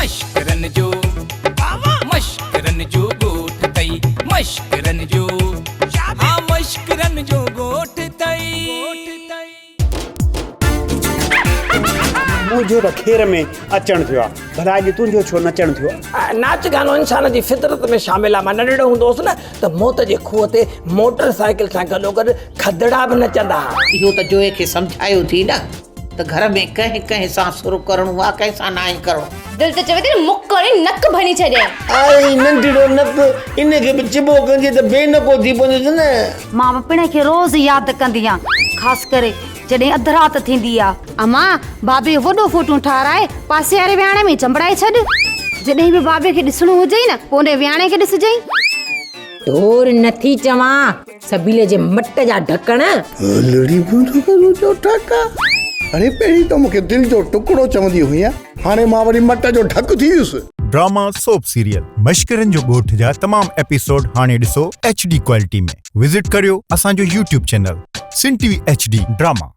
मश्करन जो गोठ तई मश्करन जो हाँ मश्करन जो गोठ तई मुझो तो खेर में अचण थियो भला अॼु तुंहिंजो छो नचण थियो? नाच गानो इंसान जी फितरत में शामिल आहे। मां नंढड़ो हूंदोसि न त मौत जे खूह ते मोटरसाइकिल सां गॾोगॾु खदड़ा बि नचंदा हुआ। इहो त जोए खे सम्झायो थी न त घर में कंहिं कंहिं सां सुर करणो आहे, कंहिं सां ना करणो। दिल त चवे थी मुक करे नक भनी छॾे। आई नंढड़ो नक इनखे बि चिबो कंदी त बेनको थी पवंदसि न। मां पिण खे रोज़ यादि कंदी आहियां, ख़ासि करे जॾहिं अधु राति थींदी आहे। अमां बाबे वॾो फोटो ठाराए पासे वारे विहाणे में चंबड़ाए छॾ। जॾहिं बि बाबे खे ॾिसणो हुजेई न पोइ विहाणे खे ॾिसजई। तोर नथी चवां सबीले जे मट जा ढकण लड़ी बूंदो करो जो ठका। अरे पहिरीं तो मूंखे दिल जो टुकड़ो चवंदी हुई, हाणे मां वरी मट जो ढक थी वियुसि। ड्रामा सोप सीरियल मश्करन जो गोठ जा तमाम एपिसोड हाणे ॾिसो HD क्वालिटी में। विजिट करियो असांजो YouTube चैनल सिन TV HD ड्रामा।